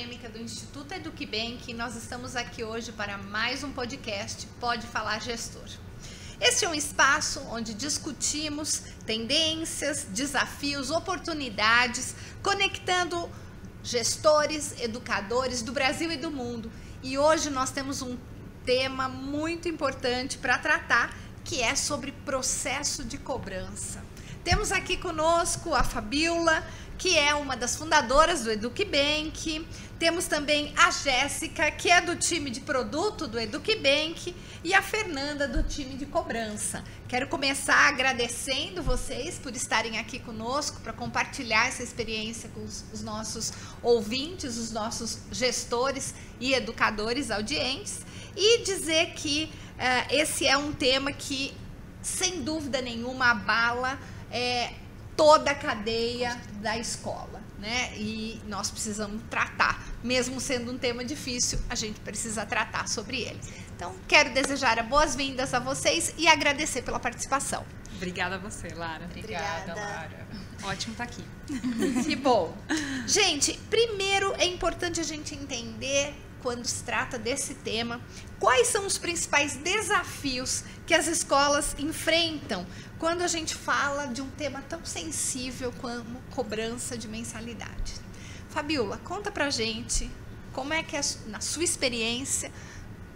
acadêmica do Instituto Educbank e nós estamos aqui hoje para mais um podcast Pode Falar Gestor. Este é um espaço onde discutimos tendências, desafios, oportunidades, conectando gestores, educadores do Brasil e do mundo. E hoje nós temos um tema muito importante para tratar, que é sobre processo de cobrança. Temos aqui conosco a Fabiola, que é uma das fundadoras do Educbank. Temos também a Jéssica, que é do time de produto do Educbank, e a Fernanda, do time de cobrança. Quero começar agradecendo vocês por estarem aqui conosco para compartilhar essa experiência com os nossos ouvintes, os nossos gestores e educadores audientes, e dizer que esse é um tema que, sem dúvida nenhuma, abala toda a cadeia da escola, né? E nós precisamos tratar, mesmo sendo um tema difícil, a gente precisa tratar sobre ele. Então, quero desejar boas-vindas a vocês e agradecer pela participação. Obrigada a você, Lara. Obrigada, Lara. Ótimo estar aqui. Que bom. Gente, primeiro é importante a gente entender, quando se trata desse tema, quais são os principais desafios que as escolas enfrentam quando a gente fala de um tema tão sensível como cobrança de mensalidade. Fabiola, conta pra gente como é que é, na sua experiência,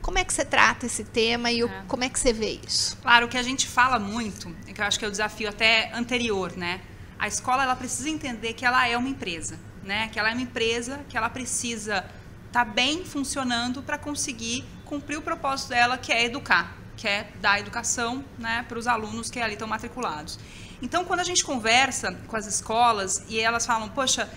como é que você trata esse tema e como é que você vê isso? Claro, o que a gente fala muito, que eu acho que é o desafio até anterior, né? A escola, ela precisa entender que ela é uma empresa, né? Que ela é uma empresa, que ela precisa estar bem funcionando para conseguir cumprir o propósito dela, que é educar, que é dar educação, né, para os alunos que ali estão matriculados. Então, quando a gente conversa com as escolas e elas falam, poxa,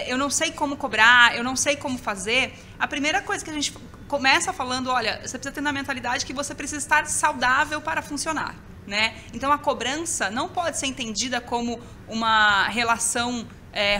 eu não sei como cobrar, eu não sei como fazer, a primeira coisa que a gente começa falando, olha, você precisa ter na mentalidade que você precisa estar saudável para funcionar, né? Então, a cobrança não pode ser entendida como uma relação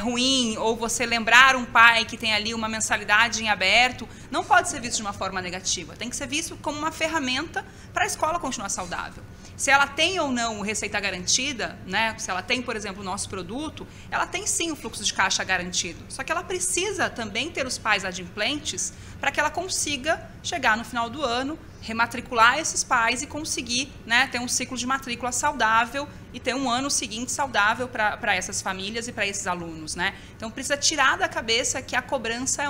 ruim, ou você lembrar um pai que tem ali uma mensalidade em aberto, não pode ser visto de uma forma negativa. Tem que ser visto como uma ferramenta para a escola continuar saudável. Se ela tem ou não receita garantida, né? Se ela tem, por exemplo, o nosso produto, ela tem sim o fluxo de caixa garantido. Só que ela precisa também ter os pais adimplentes para que ela consiga chegar no final do ano, rematricular esses pais e conseguir, né, ter um ciclo de matrícula saudável e ter um ano seguinte saudável para essas famílias e para esses alunos, né? Então precisa tirar da cabeça que a cobrança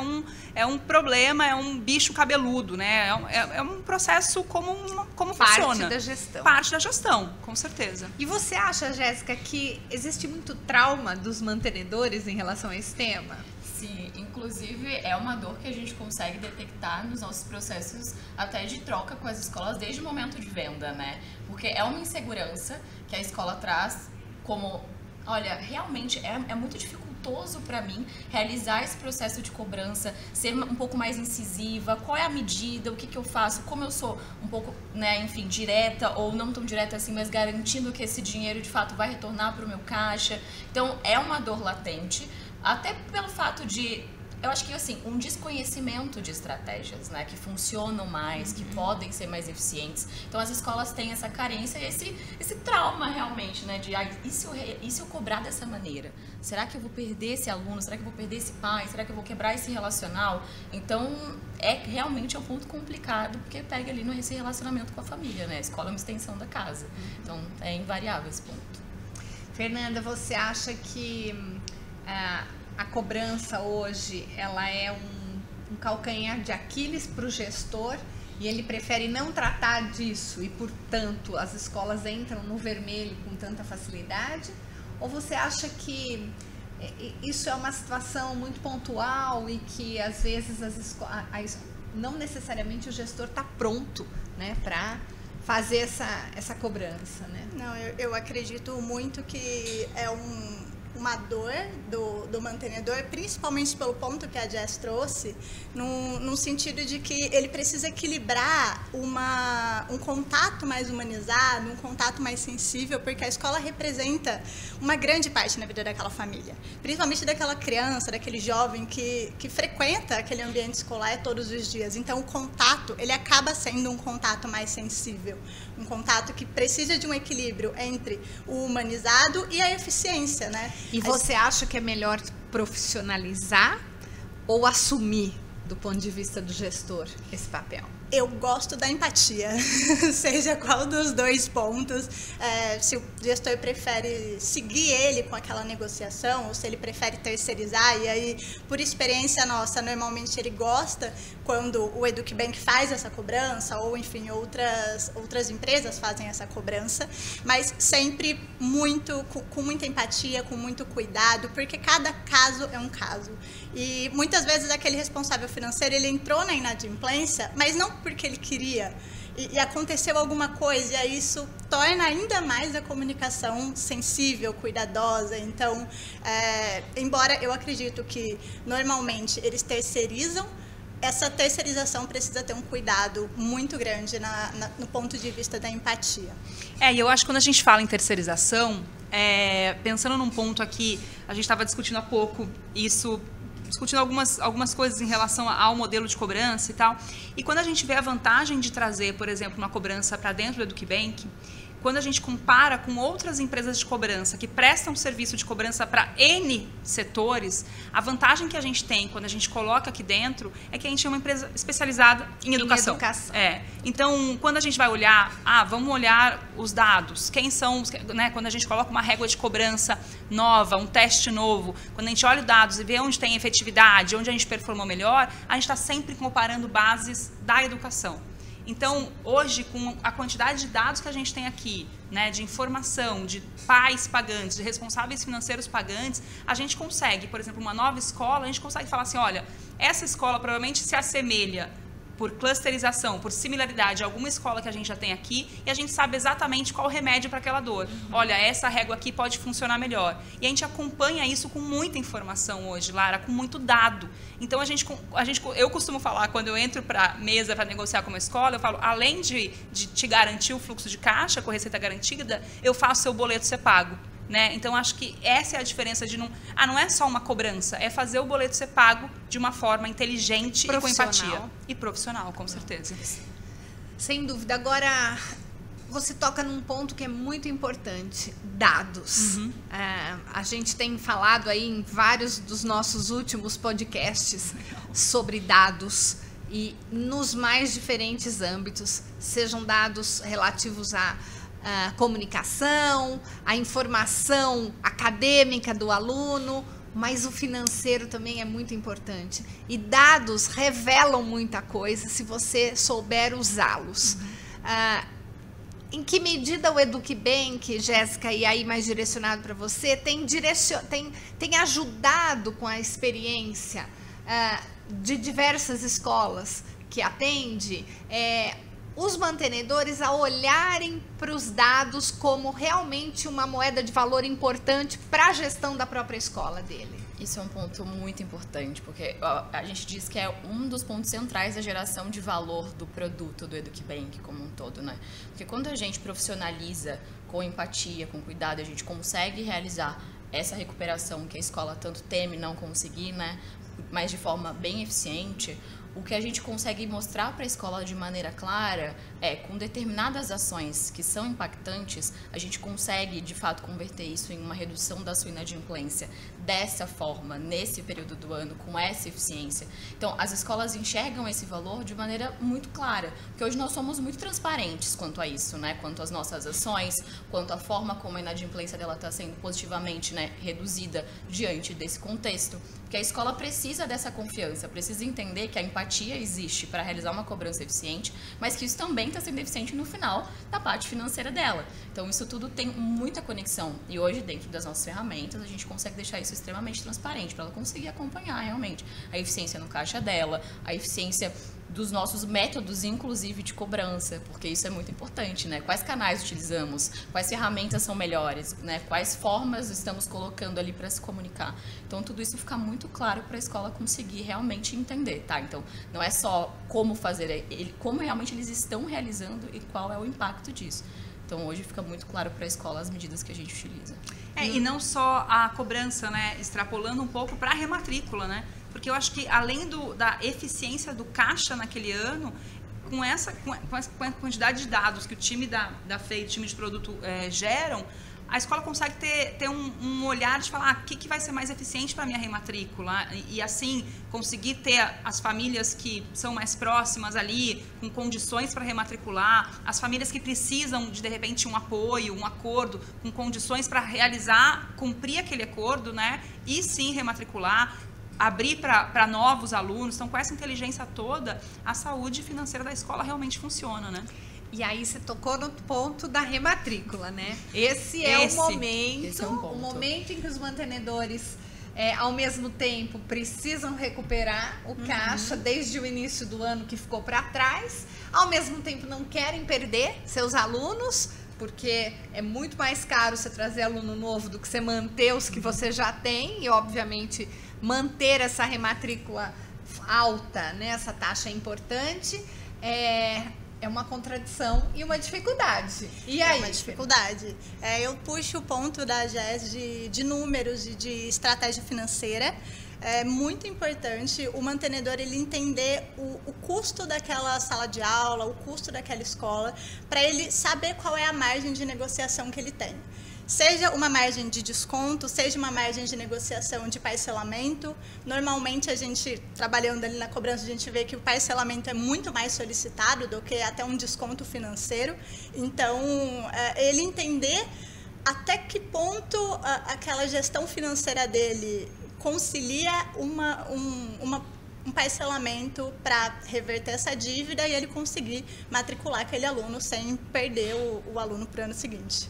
é um problema, é um bicho cabeludo, né? É um processo como funciona. Parte da gestão. Parte da gestão, com certeza. E você acha, Jéssica, que existe muito trauma dos mantenedores em relação a esse tema? Sim, inclusive é uma dor que a gente consegue detectar nos nossos processos até de troca com as escolas desde o momento de venda, né? Porque é uma insegurança que a escola traz como, olha, realmente é muito dificultoso para mim realizar esse processo de cobrança, ser um pouco mais incisiva, qual é a medida, o que eu faço, como eu sou um pouco, né, enfim, direta ou não tão direta assim, mas garantindo que esse dinheiro de fato vai retornar para o meu caixa. Então é uma dor latente, até pelo fato de, eu acho que assim, um desconhecimento de estratégias, né, que funcionam mais, que podem ser mais eficientes. Então as escolas têm essa carência e esse trauma realmente, né, de e se eu cobrar dessa maneira? Será que eu vou perder esse aluno? Será que eu vou perder esse pai? Será que eu vou quebrar esse relacional? Então realmente é um ponto complicado, porque pega ali nesse relacionamento com a família, né? A escola é uma extensão da casa. Então é invariável esse ponto. Fernanda, você acha que a cobrança hoje, ela é um calcanhar de Aquiles para o gestor e ele prefere não tratar disso e, portanto, as escolas entram no vermelho com tanta facilidade? Ou você acha que isso é uma situação muito pontual e que, às vezes, não necessariamente o gestor está pronto, né, para fazer essa cobrança, né? Não, eu acredito muito que é uma dor do mantenedor, principalmente pelo ponto que a Jess trouxe, no sentido de que ele precisa equilibrar um contato mais humanizado, um contato mais sensível, porque a escola representa uma grande parte na vida daquela família, principalmente daquela criança, daquele jovem que frequenta aquele ambiente escolar todos os dias. Então o contato, ele acaba sendo um contato mais sensível, um contato que precisa de um equilíbrio entre o humanizado e a eficiência, né? E você acha que é melhor profissionalizar ou assumir, do ponto de vista do gestor, esse papel? Eu gosto da empatia, seja qual dos dois pontos. Se o gestor prefere seguir ele com aquela negociação, ou se ele prefere terceirizar, e aí, por experiência nossa, normalmente ele gosta quando o EducBank faz essa cobrança, ou enfim, outras empresas fazem essa cobrança, mas sempre com muita empatia, com muito cuidado, porque cada caso é um caso. E muitas vezes aquele responsável financeiro, ele entrou na inadimplência, mas não porque ele queria, e aconteceu alguma coisa, e aí isso torna ainda mais a comunicação sensível, cuidadosa. Então, embora eu acredito que normalmente eles terceirizam, essa terceirização precisa ter um cuidado muito grande no ponto de vista da empatia. E eu acho que quando a gente fala em terceirização, pensando num ponto aqui, a gente estava discutindo há pouco isso, discutindo algumas coisas em relação ao modelo de cobrança e tal. E quando a gente vê a vantagem de trazer, por exemplo, uma cobrança para dentro do EducBank, quando a gente compara com outras empresas de cobrança que prestam serviço de cobrança para N setores, a vantagem que a gente tem quando a gente coloca aqui dentro é que a gente é uma empresa especializada em educação. Então, quando a gente vai olhar, vamos olhar os dados, quem são, né, quando a gente coloca uma régua de cobrança nova, um teste novo, quando a gente olha os dados e vê onde tem efetividade, onde a gente performou melhor, a gente está sempre comparando bases da educação. Então, hoje, com a quantidade de dados que a gente tem aqui, né, de informação, de pais pagantes, de responsáveis financeiros pagantes, a gente consegue, por exemplo, uma nova escola, a gente consegue falar assim, olha, essa escola provavelmente se assemelha por clusterização, por similaridade a alguma escola que a gente já tem aqui, e a gente sabe exatamente qual o remédio para aquela dor. Olha, essa régua aqui pode funcionar melhor. E a gente acompanha isso com muita informação hoje, Lara, com muito dado. Então, eu costumo falar, quando eu entro para a mesa para negociar com uma escola, eu falo, além de te garantir o fluxo de caixa com receita garantida, eu faço seu boleto ser pago. Né? Então, acho que essa é a diferença de não é só uma cobrança, é fazer o boleto ser pago de uma forma inteligente e com empatia. E profissional, com certeza. Sem dúvida. Agora, você toca num ponto que é muito importante, dados. A gente tem falado aí em vários dos nossos últimos podcasts sobre dados e nos mais diferentes âmbitos, sejam dados relativos a comunicação, a informação acadêmica do aluno, mas o financeiro também é muito importante. E dados revelam muita coisa se você souber usá-los. Em que medida o EducBank, Jéssica, e aí mais direcionado para você, tem ajudado com a experiência de diversas escolas que atende, os mantenedores a olharem para os dados como realmente uma moeda de valor importante para a gestão da própria escola dele? Isso é um ponto muito importante, porque a gente diz que é um dos pontos centrais da geração de valor do produto do EducBank como um todo, né? Porque quando a gente profissionaliza com empatia, com cuidado, a gente consegue realizar essa recuperação que a escola tanto teme não conseguir, né? Mas de forma bem eficiente. O que a gente consegue mostrar para a escola de maneira clara é, com determinadas ações que são impactantes, a gente consegue, de fato, converter isso em uma redução da sua inadimplência dessa forma, nesse período do ano, com essa eficiência. Então, as escolas enxergam esse valor de maneira muito clara, porque hoje nós somos muito transparentes quanto a isso, né? Quanto às nossas ações, quanto à forma como a inadimplência dela está sendo positivamente, né, reduzida diante desse contexto. Porque a escola precisa dessa confiança, precisa entender que a empatia existe para realizar uma cobrança eficiente, mas que isso também está sendo eficiente no final da parte financeira dela. Então, isso tudo tem muita conexão. E hoje, dentro das nossas ferramentas, a gente consegue deixar isso extremamente transparente para ela conseguir acompanhar realmente a eficiência no caixa dela, a eficiência dos nossos métodos, inclusive de cobrança, porque isso é muito importante, né? Quais canais utilizamos, quais ferramentas são melhores, né? Quais formas estamos colocando ali para se comunicar. Então, tudo isso fica muito claro para a escola conseguir realmente entender, tá? Então, não é só como fazer, é como realmente eles estão realizando e qual é o impacto disso. Então, hoje fica muito claro para a escola as medidas que a gente utiliza. E não só a cobrança, né? Extrapolando um pouco para a rematrícula, né? Porque eu acho que, além da eficiência do caixa naquele ano, com a quantidade de dados que o time da FEI, o time de produto geram, a escola consegue ter um olhar de falar o que vai ser mais eficiente para a minha rematrícula e assim conseguir ter as famílias que são mais próximas ali, com condições para rematricular, as famílias que precisam de repente um apoio, um acordo, com condições para realizar, cumprir aquele acordo, né? E sim rematricular, abrir para novos alunos. Então, com essa inteligência toda, a saúde financeira da escola realmente funciona, né? E aí você tocou no ponto da rematrícula, né? Esse é o momento em que os mantenedores, ao mesmo tempo, precisam recuperar o caixa desde o início do ano que ficou para trás, ao mesmo tempo não querem perder seus alunos, porque é muito mais caro você trazer aluno novo do que você manter os que você já tem e, obviamente, manter essa rematrícula alta, né? Essa taxa é importante. É uma contradição e uma dificuldade. E aí? É uma dificuldade. Eu puxo o ponto da Jess de números e de estratégia financeira. É muito importante o mantenedor ele entender o custo daquela sala de aula, o custo daquela escola, para ele saber qual é a margem de negociação que ele tem. Seja uma margem de desconto, seja uma margem de negociação de parcelamento. Normalmente, a gente, trabalhando ali na cobrança, a gente vê que o parcelamento é muito mais solicitado do que até um desconto financeiro. Então, ele entender até que ponto aquela gestão financeira dele concilia um parcelamento para reverter essa dívida e ele conseguir matricular aquele aluno sem perder o aluno para o ano seguinte.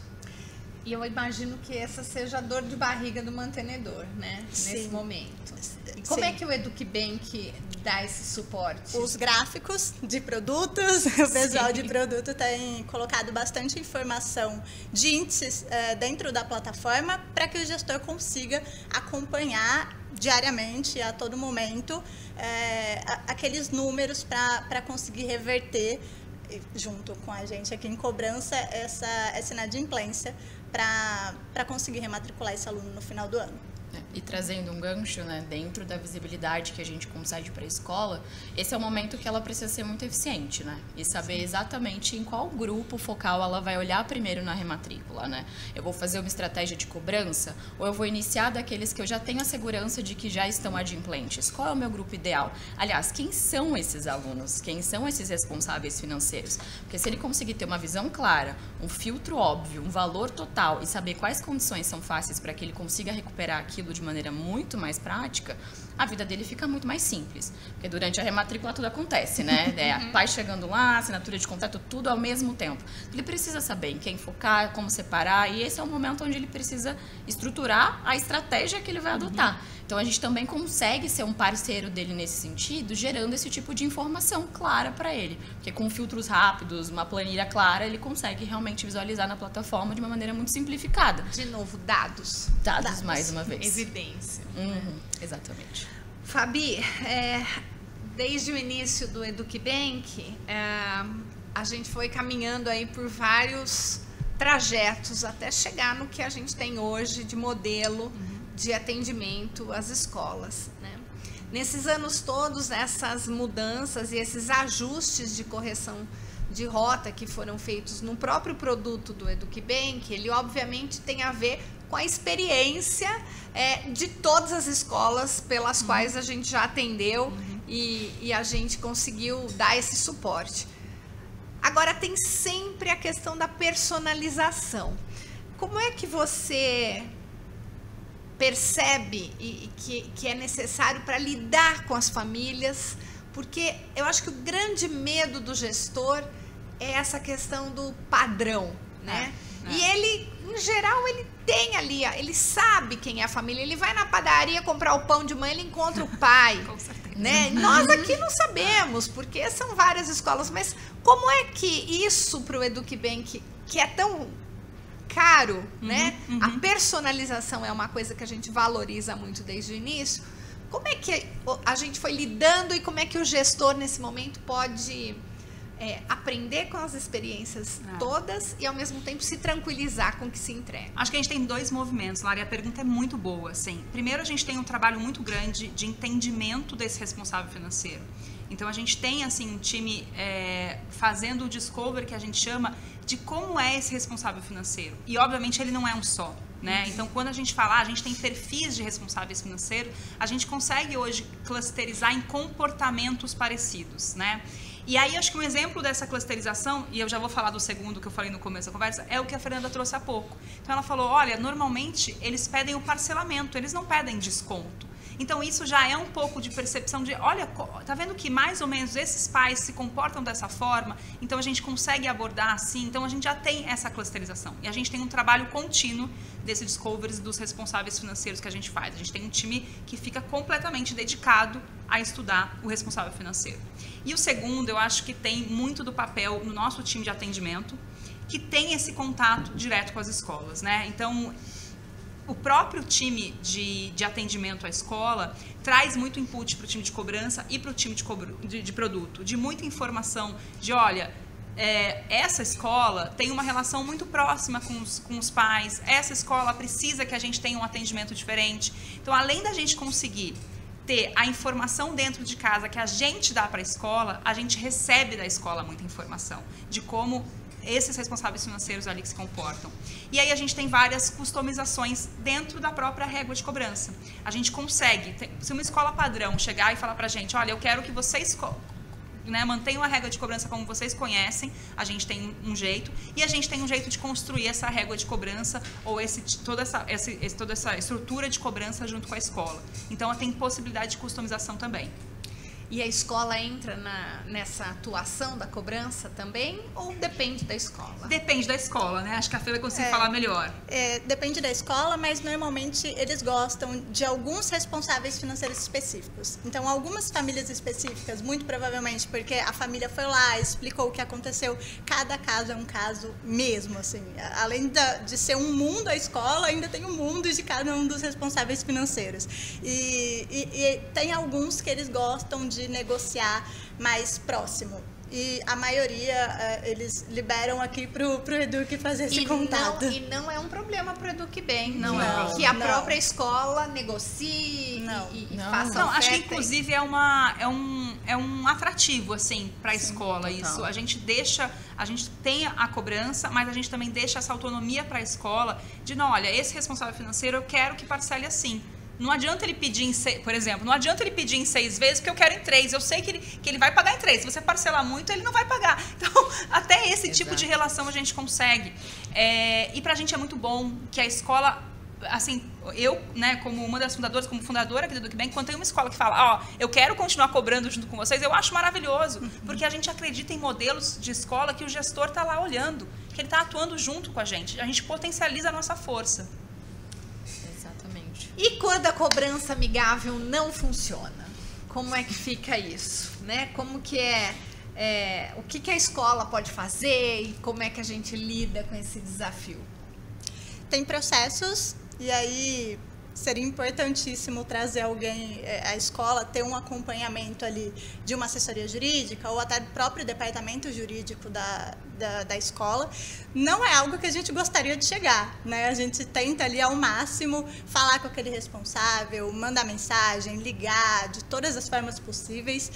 E eu imagino que essa seja a dor de barriga do mantenedor, né? Sim. Nesse momento. E como é que o EducBank dá esse suporte? Os gráficos de produtos, o pessoal de produto tem colocado bastante informação de índices dentro da plataforma para que o gestor consiga acompanhar diariamente, a todo momento, aqueles números para conseguir reverter, junto com a gente aqui em cobrança, essa inadimplência para conseguir rematricular esse aluno no final do ano. E trazendo um gancho, né, dentro da visibilidade que a gente concede para a escola, esse é o momento que ela precisa ser muito eficiente, né? E saber exatamente em qual grupo focal ela vai olhar primeiro na rematrícula, né? Eu vou fazer uma estratégia de cobrança ou eu vou iniciar daqueles que eu já tenho a segurança de que já estão adimplentes? Qual é o meu grupo ideal? Aliás, quem são esses alunos? Quem são esses responsáveis financeiros? Porque se ele conseguir ter uma visão clara, um filtro óbvio, um valor total e saber quais condições são fáceis para que ele consiga recuperar aquilo de maneira muito mais prática, a vida dele fica muito mais simples. Porque durante a rematrícula tudo acontece, né? Pai chegando lá, assinatura de contrato, tudo ao mesmo tempo. Ele precisa saber em quem focar, como separar, e esse é o momento onde ele precisa estruturar a estratégia que ele vai adotar. Então, a gente também consegue ser um parceiro dele nesse sentido, gerando esse tipo de informação clara para ele. Porque com filtros rápidos, uma planilha clara, ele consegue realmente visualizar na plataforma de uma maneira muito simplificada. De novo, dados. Dados mais uma vez. Evidência. Exatamente. Fabi, desde o início do EducBank, a gente foi caminhando aí por vários trajetos até chegar no que a gente tem hoje de modelo de atendimento às escolas, né? Nesses anos todos, essas mudanças e esses ajustes de correção de rota que foram feitos no próprio produto do EducBank, ele obviamente tem a ver com a experiência de todas as escolas pelas quais a gente já atendeu e a gente conseguiu dar esse suporte. Agora, tem sempre a questão da personalização. Como é que você percebe que é necessário para lidar com as famílias? Porque eu acho que o grande medo do gestor é essa questão do padrão, né? E ele, em geral, ele tem ali, ele sabe quem é a família, ele vai na padaria comprar o pão de manhã, ele encontra o pai, Com certeza. né? Nós aqui não sabemos, porque são várias escolas, mas como é que isso para o EducBank, que é tão caro, né? A personalização é uma coisa que a gente valoriza muito desde o início. Como é que a gente foi lidando e como é que o gestor, nesse momento, pode aprender com as experiências todas e, ao mesmo tempo, se tranquilizar com o que se entrega? Acho que a gente tem dois movimentos, Lara, e a pergunta é muito boa. Assim. Primeiro, a gente tem um trabalho muito grande de entendimento desse responsável financeiro. Então a gente tem assim um time fazendo o discovery, que a gente chama, de como é esse responsável financeiro. E obviamente ele não é um só, né? Então quando a gente fala, a gente tem perfis de responsáveis financeiros, a gente consegue hoje clusterizar em comportamentos parecidos, né? E aí, acho que um exemplo dessa clusterização, e eu já vou falar do segundo que eu falei no começo da conversa, é o que a Fernanda trouxe há pouco. Então, ela falou, olha, normalmente eles pedem o parcelamento, eles não pedem desconto. Então, isso já é um pouco de percepção de, olha, tá vendo que mais ou menos esses pais se comportam dessa forma, então a gente consegue abordar assim, então a gente já tem essa clusterização. E a gente tem um trabalho contínuo desse discovery dos responsáveis financeiros que a gente faz. A gente tem um time que fica completamente dedicado a estudar o responsável financeiro. E o segundo, eu acho que tem muito do papel no nosso time de atendimento, que tem esse contato direto com as escolas, né? Então, o próprio time de atendimento à escola traz muito input para o time de cobrança e para o time de produto, de muita informação, de olha, essa escola tem uma relação muito próxima com os pais, essa escola precisa que a gente tenha um atendimento diferente. Então, além da gente conseguir ter a informação dentro de casa que a gente dá para a escola, a gente recebe da escola muita informação de como esses responsáveis financeiros ali que se comportam. E aí a gente tem várias customizações dentro da própria régua de cobrança. A gente consegue, se uma escola padrão chegar e falar pra gente, olha, eu quero que vocês mantenham a régua de cobrança como vocês conhecem, a gente tem um jeito, e a gente tem um jeito de construir essa régua de cobrança ou toda essa estrutura de cobrança junto com a escola. Então, tem possibilidade de customização também. E a escola entra nessa atuação da cobrança também, ou depende da escola? Depende da escola, né? Acho que a Fê vai conseguir falar melhor. Depende da escola, mas normalmente eles gostam de alguns responsáveis financeiros específicos. Então, algumas famílias específicas, muito provavelmente porque a família foi lá, explicou o que aconteceu. Cada caso é um caso mesmo, assim. Além de ser um mundo a escola, ainda tem um mundo de cada um dos responsáveis financeiros. E tem alguns que eles gostam de negociar mais próximo. E a maioria, eles liberam aqui pro Eduque fazer esse contato. E não é um problema pro Eduque Bank, não, que a própria escola negocie e faça oferta. Acho que inclusive é um atrativo, assim, para a escola. Total. Isso. A gente tem a cobrança, mas a gente também deixa essa autonomia para a escola de, não, olha, esse responsável financeiro eu quero que parcele assim. Não adianta ele pedir por exemplo, não adianta ele pedir em 6 vezes, porque eu quero em 3. Eu sei que ele vai pagar em 3. Se você parcelar muito, ele não vai pagar. Então, até esse tipo de relação a gente consegue. E pra gente é muito bom que a escola, assim, eu, né, como uma das fundadoras, como fundadora aqui do Eduque Bank, quando tem uma escola que fala, eu quero continuar cobrando junto com vocês, eu acho maravilhoso. Porque a gente acredita em modelos de escola que o gestor tá lá olhando, que ele tá atuando junto com a gente. A gente potencializa a nossa força. E quando a cobrança amigável não funciona? Como é que fica isso? Né? Como que o que a escola pode fazer e como é que a gente lida com esse desafio? Tem processos e aí seria importantíssimo trazer alguém, a escola ter um acompanhamento ali de uma assessoria jurídica ou até do próprio departamento jurídico da escola. Não é algo que a gente gostaria de chegar, né? A gente tenta ali ao máximo falar com aquele responsável, mandar mensagem, ligar de todas as formas possíveis,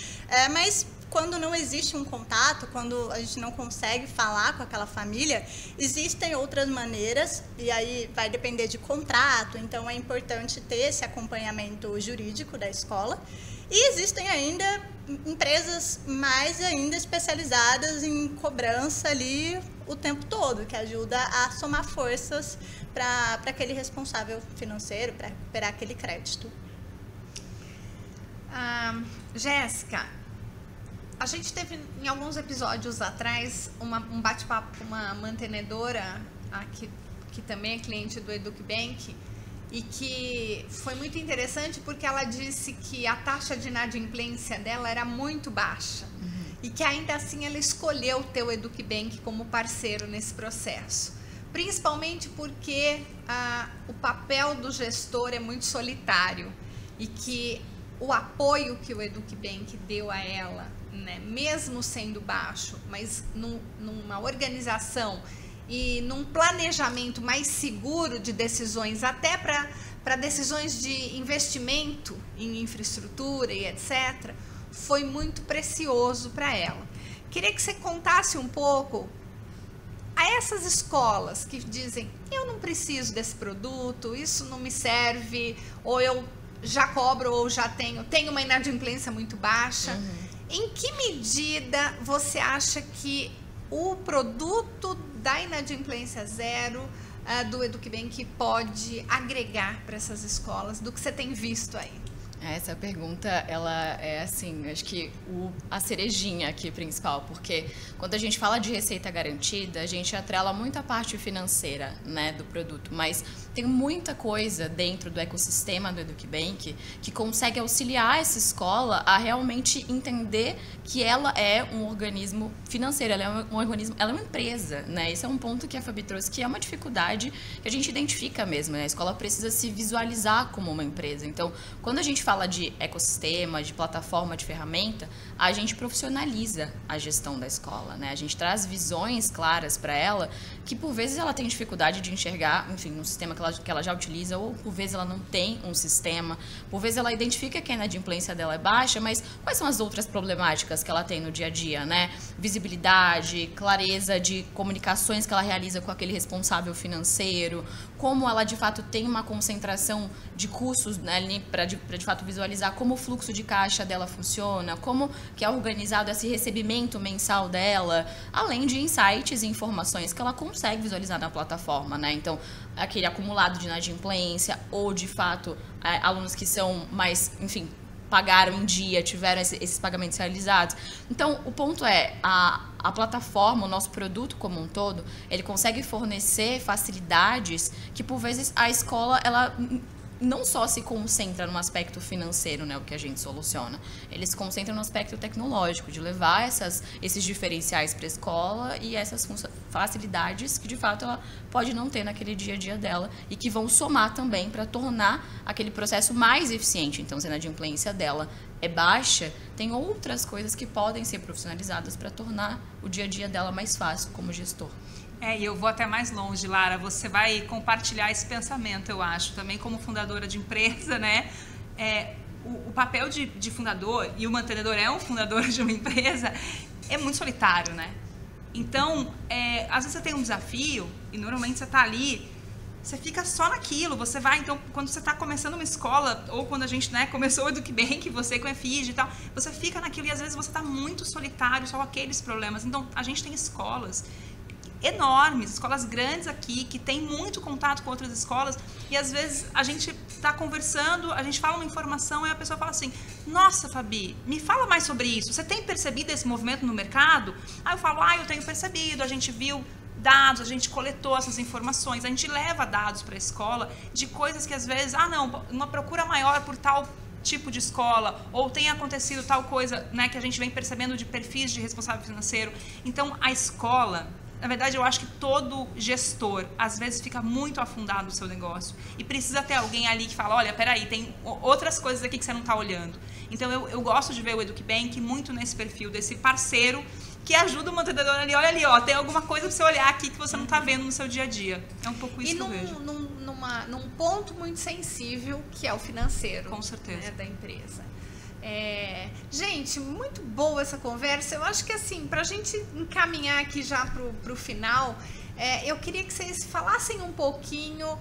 mas quando não existe um contato, quando a gente não consegue falar com aquela família, existem outras maneiras, e aí vai depender de contrato, então é importante ter esse acompanhamento jurídico da escola. E existem ainda empresas mais ainda especializadas em cobrança ali o tempo todo, que ajuda a somar forças para aquele responsável financeiro, para recuperar aquele crédito. Jéssica, a gente teve em alguns episódios atrás um bate-papo com uma mantenedora que também é cliente do Eduque Bank e que foi muito interessante porque ela disse que a taxa de inadimplência dela era muito baixa e que ainda assim ela escolheu ter o Eduque Bank como parceiro nesse processo, principalmente porque o papel do gestor é muito solitário e que o apoio que o Eduque Bank deu a ela, né, mesmo sendo baixo, mas numa organização e num planejamento mais seguro de decisões, até para decisões de investimento em infraestrutura e etc., foi muito precioso para ela. Queria que você contasse um pouco a essas escolas que dizem, eu não preciso desse produto, isso não me serve, ou eu já cobro ou já tenho uma inadimplência muito baixa. Em que medida você acha que o produto da inadimplência zero do EducBank pode agregar para essas escolas, do que você tem visto aí? Essa pergunta, ela é assim, acho que a cerejinha aqui principal, porque quando a gente fala de receita garantida, a gente atrela muito a parte financeira, né, do produto, mas tem muita coisa dentro do ecossistema do EducBank que consegue auxiliar essa escola a realmente entender que ela é um organismo financeiro, ela é um organismo, ela é uma empresa, né? Esse é um ponto que a Fabi trouxe, que é uma dificuldade que a gente identifica mesmo, né? A escola precisa se visualizar como uma empresa. Então, quando a gente fala de ecossistema, de plataforma, de ferramenta, a gente profissionaliza a gestão da escola, né? A gente traz visões claras para ela, que por vezes ela tem dificuldade de enxergar, enfim, no sistema que ela já utiliza, ou por vezes ela não tem um sistema, por vezes ela identifica que a inadimplência dela é baixa, mas quais são as outras problemáticas que ela tem no dia a dia, né? Visibilidade, clareza de comunicações que ela realiza com aquele responsável financeiro, como ela de fato tem uma concentração de custos, né, para de fato visualizar como o fluxo de caixa dela funciona, como que é organizado esse recebimento mensal dela, além de insights e informações que ela consegue visualizar na plataforma, né? Então, aquele acumulado de inadimplência ou de fato alunos que são mais, enfim, pagaram em dia, tiveram esses pagamentos realizados. Então, o ponto é, a plataforma, o nosso produto como um todo, ele consegue fornecer facilidades que, por vezes, a escola, ela não só se concentra no aspecto financeiro, né, o que a gente soluciona, ele se concentra no aspecto tecnológico, de levar esses diferenciais para a escola e essas facilidades que, de fato, ela pode não ter naquele dia a dia dela e que vão somar também para tornar aquele processo mais eficiente. Então, se a inadimplência dela é baixa, tem outras coisas que podem ser profissionalizadas para tornar o dia a dia dela mais fácil como gestor. E eu vou até mais longe, Lara, você vai compartilhar esse pensamento, eu acho, também como fundadora de empresa, né? O papel de fundador, e o mantenedor é um fundador de uma empresa, é muito solitário, né? Então, às vezes você tem um desafio, e normalmente você está ali, você fica só naquilo, você vai, então, quando você está começando uma escola, ou quando a gente, né, começou o EducBank, você com a FIG e tal, você fica naquilo e às vezes você está muito solitário, só com aqueles problemas. Então, a gente tem escolas enormes, escolas grandes aqui, que tem muito contato com outras escolas, e às vezes a gente está conversando, a gente fala uma informação e a pessoa fala assim, nossa, Fabi, me fala mais sobre isso, você tem percebido esse movimento no mercado? Aí eu falo, eu tenho percebido, a gente viu dados, a gente coletou essas informações, a gente leva dados para a escola de coisas que às vezes, não, uma procura maior por tal tipo de escola, ou tem acontecido tal coisa, né, que a gente vem percebendo de perfis de responsável financeiro. Então, a escola, na verdade, eu acho que todo gestor, às vezes, fica muito afundado no seu negócio e precisa ter alguém ali que fala, olha, peraí, tem outras coisas aqui que você não está olhando. Então, eu gosto de ver o EducBank muito nesse perfil desse parceiro que ajuda o mantenedor ali, olha ali, tem alguma coisa para você olhar aqui que você não está vendo no seu dia a dia. É um pouco isso que eu vejo. Num ponto muito sensível, que é o financeiro. Com certeza. Né, da empresa. Gente, muito boa essa conversa. Eu acho que assim, para a gente encaminhar aqui já para o final, eu queria que vocês falassem um pouquinho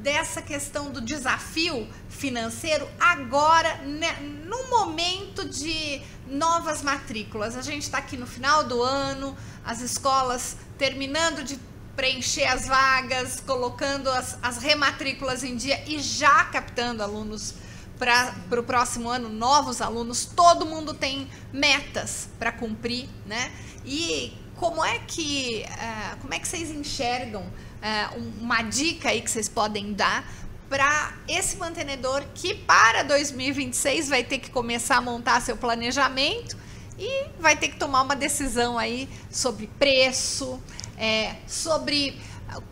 dessa questão do desafio financeiro agora, né, no momento de novas matrículas. A gente está aqui no final do ano, as escolas terminando de preencher as vagas, colocando as rematrículas em dia e já captando alunos para o próximo ano, novos alunos. Todo mundo tem metas para cumprir, né? E como é que vocês enxergam uma dica aí que vocês podem dar para esse mantenedor que para 2026 vai ter que começar a montar seu planejamento e vai ter que tomar uma decisão aí sobre preço, sobre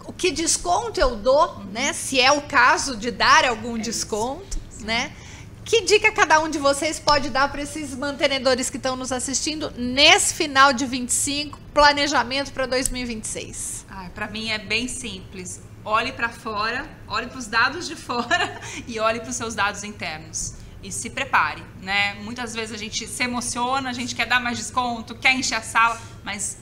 o que desconto eu dou, né? Se é o caso de dar algum desconto, né? Que dica cada um de vocês pode dar para esses mantenedores que estão nos assistindo nesse final de 25, planejamento para 2026? Para mim é bem simples. Olhe para fora, olhe para os dados de fora e olhe para os seus dados internos. e se prepare, né? Muitas vezes a gente se emociona, a gente quer dar mais desconto, quer encher a sala, mas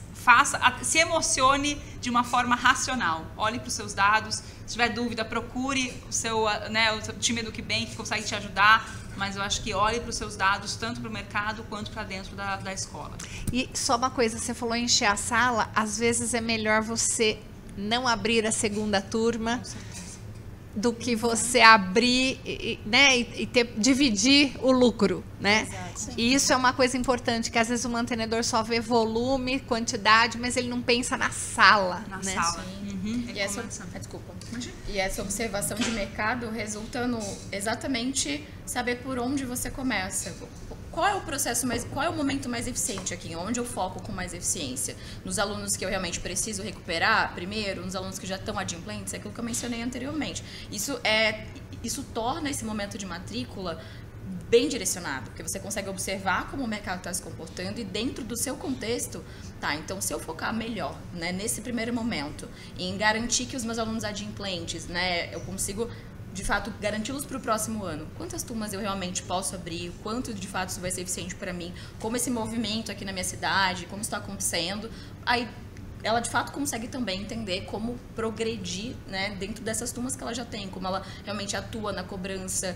se emocione de uma forma racional. Olhe para os seus dados, se tiver dúvida, procure o seu time do KeyBank que consegue te ajudar, mas eu acho que olhe para os seus dados, tanto para o mercado quanto para dentro da escola. E só uma coisa, você falou em encher a sala, às vezes é melhor você não abrir a segunda turma do que você abrir, né, e dividir o lucro, né? Exato. E isso é uma coisa importante, que às vezes o mantenedor só vê volume, quantidade, mas ele não pensa na sala, Na né? sala. E essa, desculpa. E essa observação de mercado resulta no exatamente saber por onde você começa. Qual é o processo qual é o momento mais eficiente aqui? Onde eu foco com mais eficiência? Nos alunos que eu realmente preciso recuperar primeiro, nos alunos que já estão adimplentes, é aquilo que eu mencionei anteriormente. Isso torna esse momento de matrícula bem direcionado, porque você consegue observar como o mercado está se comportando e dentro do seu contexto, tá, então se eu focar melhor, né, nesse primeiro momento, em garantir que os meus alunos adimplentes, né, eu consigo de fato garanti-los para o próximo ano, quantas turmas eu realmente posso abrir, quanto de fato isso vai ser eficiente para mim, como esse movimento aqui na minha cidade, como está acontecendo, aí ela de fato consegue também entender como progredir, né, dentro dessas turmas que ela já tem, como ela realmente atua na cobrança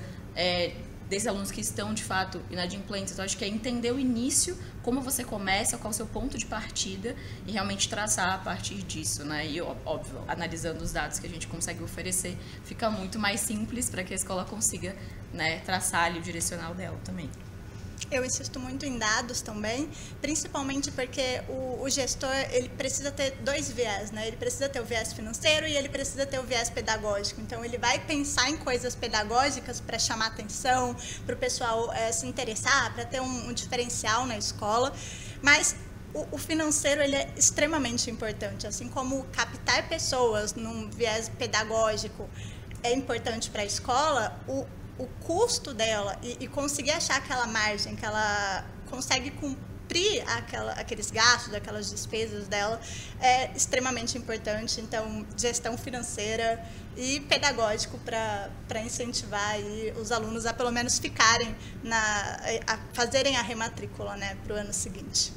desses alunos que estão, de fato, inadimplentes. Então, acho que é entender o início, como você começa, qual é o seu ponto de partida e realmente traçar a partir disso, né? E, óbvio, analisando os dados que a gente consegue oferecer, fica muito mais simples para que a escola consiga, né, traçar ali o direcional dela também. Eu insisto muito em dados também, principalmente porque o gestor, ele precisa ter dois viés, né? Ele precisa ter o viés financeiro e ele precisa ter o viés pedagógico. Então, ele vai pensar em coisas pedagógicas para chamar atenção, para o pessoal se interessar, para ter um diferencial na escola, mas o financeiro, ele é extremamente importante, assim como captar pessoas num viés pedagógico é importante para a escola, o custo dela e conseguir achar aquela margem que ela consegue cumprir aqueles gastos, aquelas despesas dela é extremamente importante. Então, gestão financeira e pedagógico para incentivar aí os alunos a pelo menos ficarem a fazerem a rematrícula, né, para o ano seguinte.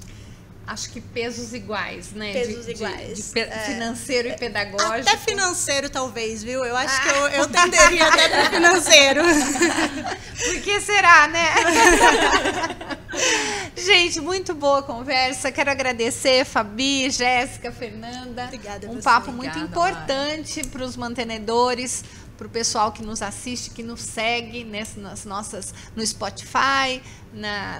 Acho que pesos iguais, né? Pesos iguais. Financeiro e pedagógico. Até financeiro, talvez, viu? Eu acho que eu tenderia até para financeiro. Por que será, né? Gente, muito boa conversa. Quero agradecer, Fabi, Jéssica, Fernanda. Obrigada a Um você. papo muito Obrigada, importante para os mantenedores, para o pessoal que nos assiste, que nos segue no Spotify,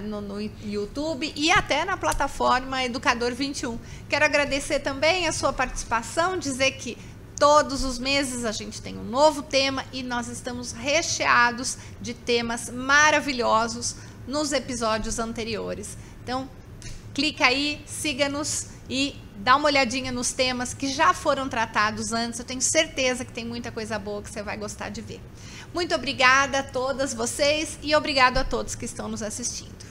no YouTube e até na plataforma Educador 21. Quero agradecer também a sua participação, dizer que todos os meses a gente tem um novo tema e nós estamos recheados de temas maravilhosos nos episódios anteriores. Então, clica aí, siga-nos e dá uma olhadinha nos temas que já foram tratados antes. Eu tenho certeza que tem muita coisa boa que você vai gostar de ver. Muito obrigada a todas vocês e obrigado a todos que estão nos assistindo.